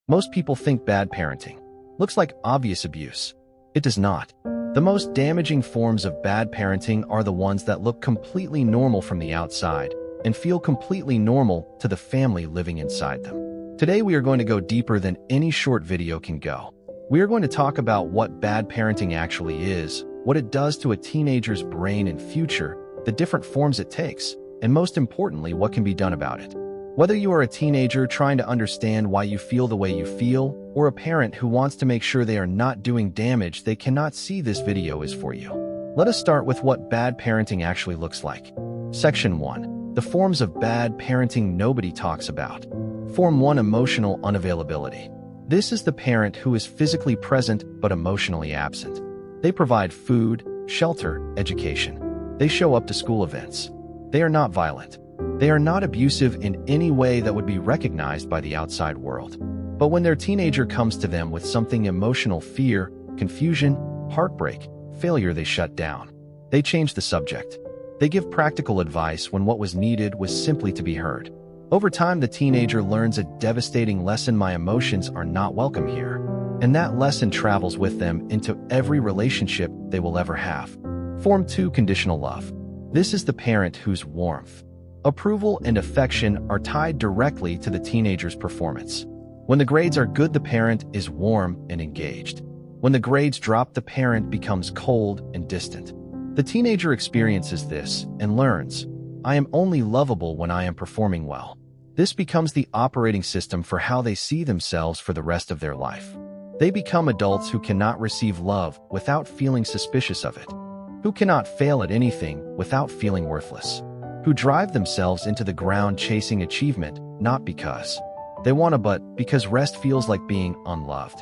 Most people think bad parenting looks like obvious abuse. It does not. The most damaging forms of bad parenting are the ones that look completely normal from the outside and feel completely normal to the family living inside them. Today we are going to go deeper than any short video can go. We are going to talk about what bad parenting actually is, what it does to a teenager's brain and future, the different forms it takes, and most importantly, what can be done about it. Whether you are a teenager trying to understand why you feel the way you feel, or a parent who wants to make sure they are not doing damage they cannot see, this video is for you. Let us start with what bad parenting actually looks like. Section 1. The forms of bad parenting nobody talks about. Form 1. Emotional unavailability. This is the parent who is physically present but emotionally absent. They provide food, shelter, education. They show up to school events. They are not violent. They are not abusive in any way that would be recognized by the outside world. But when their teenager comes to them with something emotional, fear, confusion, heartbreak, failure, they shut down. They change the subject. They give practical advice when what was needed was simply to be heard. Over time, the teenager learns a devastating lesson: my emotions are not welcome here. And that lesson travels with them into every relationship they will ever have. Form 2. Conditional love. This is the parent whose warmth, approval, and affection are tied directly to the teenager's performance. When the grades are good, the parent is warm and engaged. When the grades drop, the parent becomes cold and distant. The teenager experiences this and learns, I am only lovable when I am performing well. This becomes the operating system for how they see themselves for the rest of their life. They become adults who cannot receive love without feeling suspicious of it, who cannot fail at anything without feeling worthless, who drive themselves into the ground chasing achievement, not because they want to, but because rest feels like being unloved.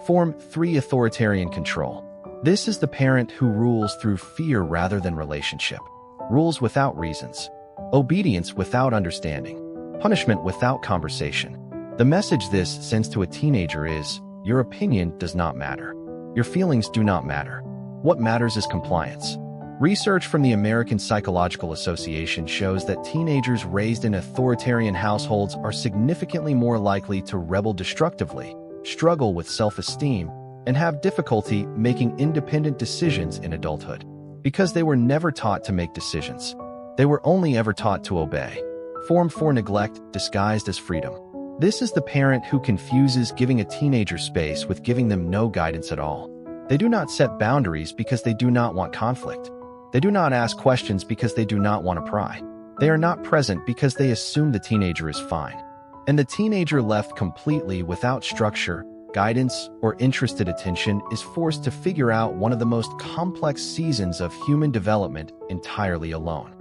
Form 3. Authoritarian control. This is the parent who rules through fear rather than relationship. Rules without reasons. Obedience without understanding. Punishment without conversation. The message this sends to a teenager is, your opinion does not matter. Your feelings do not matter. What matters is compliance. Research from the American Psychological Association shows that teenagers raised in authoritarian households are significantly more likely to rebel destructively, struggle with self-esteem, and have difficulty making independent decisions in adulthood. Because they were never taught to make decisions. They were only ever taught to obey. Form 4. Neglect, disguised as freedom. This is the parent who confuses giving a teenager space with giving them no guidance at all. They do not set boundaries because they do not want conflict. They do not ask questions because they do not want to pry. They are not present because they assume the teenager is fine. And the teenager, left completely without structure, guidance, or interested attention, is forced to figure out one of the most complex seasons of human development entirely alone.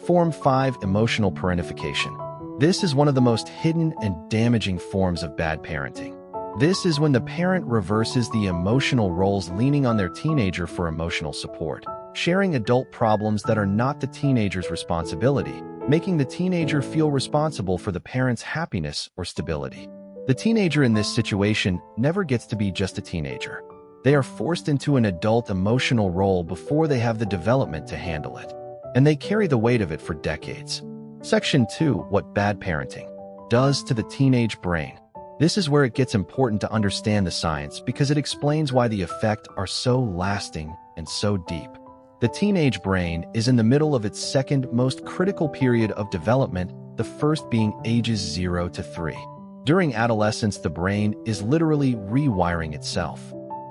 Form 5. Emotional parentification. This is one of the most hidden and damaging forms of bad parenting. This is when the parent reverses the emotional roles, leaning on their teenager for emotional support, sharing adult problems that are not the teenager's responsibility, making the teenager feel responsible for the parent's happiness or stability. The teenager in this situation never gets to be just a teenager. They are forced into an adult emotional role before they have the development to handle it, and they carry the weight of it for decades. Section 2. What bad parenting does to the teenage brain. This is where it gets important to understand the science, because it explains why the effects are so lasting and so deep. The teenage brain is in the middle of its second most critical period of development, the first being ages 0 to 3. During adolescence, the brain is literally rewiring itself.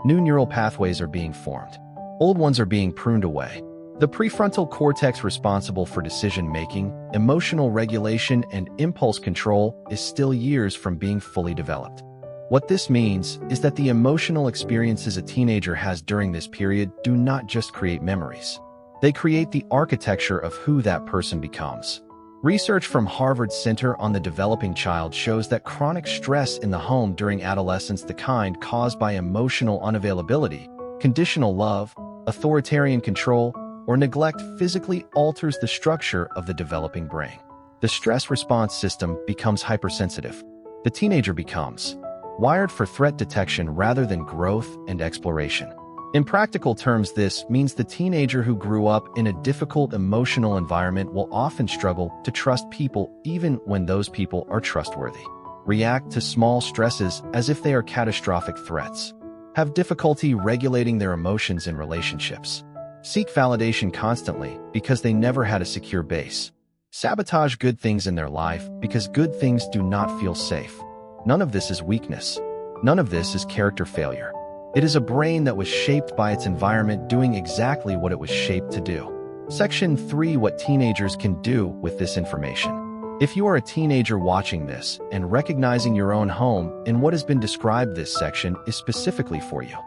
New neural pathways are being formed. Old ones are being pruned away. The prefrontal cortex, responsible for decision-making, emotional regulation, and impulse control, is still years from being fully developed. What this means is that the emotional experiences a teenager has during this period do not just create memories. They create the architecture of who that person becomes. Research from Harvard Center on the Developing Child shows that chronic stress in the home during adolescence, the kind caused by emotional unavailability, conditional love, authoritarian control, or neglect, physically alters the structure of the developing brain. The stress response system becomes hypersensitive. The teenager becomes wired for threat detection rather than growth and exploration. In practical terms, this means the teenager who grew up in a difficult emotional environment will often struggle to trust people even when those people are trustworthy. react to small stresses as if they are catastrophic threats, have difficulty regulating their emotions in relationships, seek validation constantly because they never had a secure base, sabotage good things in their life because good things do not feel safe. None of this is weakness. None of this is character failure. It is a brain that was shaped by its environment doing exactly what it was shaped to do. Section 3. What teenagers can do with this information. If you are a teenager watching this and recognizing your own home in what has been described, this section is specifically for you.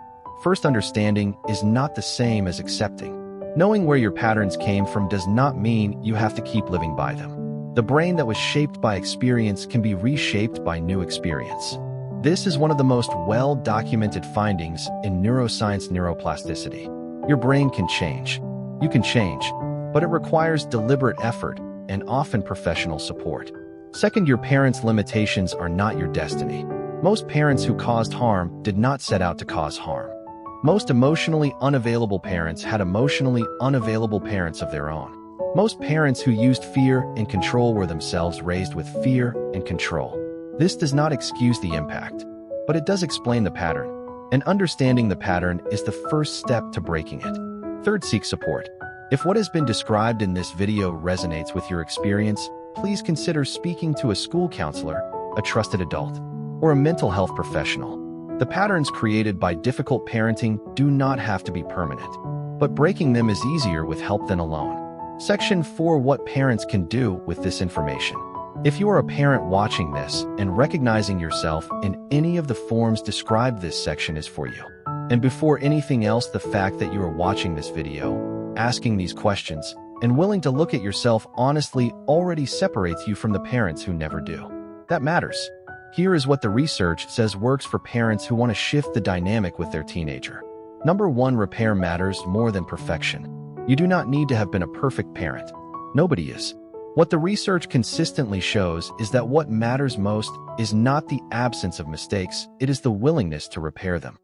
First, understanding is not the same as accepting. Knowing where your patterns came from does not mean you have to keep living by them. The brain that was shaped by experience can be reshaped by new experience. This is one of the most well-documented findings in neuroscience neuroplasticity. Your brain can change. You can change, but it requires deliberate effort and often professional support. Second, your parents' limitations are not your destiny. Most parents who caused harm did not set out to cause harm. Most emotionally unavailable parents had emotionally unavailable parents of their own. Most parents who used fear and control were themselves raised with fear and control. This does not excuse the impact, but it does explain the pattern, and understanding the pattern is the first step to breaking it. Third, seek support. If what has been described in this video resonates with your experience, please consider speaking to a school counselor, a trusted adult, or a mental health professional. The patterns created by difficult parenting do not have to be permanent, but breaking them is easier with help than alone. Section 4. What parents can do with this information. If you are a parent watching this and recognizing yourself in any of the forms described, this section is for you. And before anything else, the fact that you are watching this video, asking these questions, and willing to look at yourself honestly already separates you from the parents who never do. That matters. Here is what the research says works for parents who want to shift the dynamic with their teenager. Number 1, repair matters more than perfection. You do not need to have been a perfect parent. Nobody is. What the research consistently shows is that what matters most is not the absence of mistakes, it is the willingness to repair them.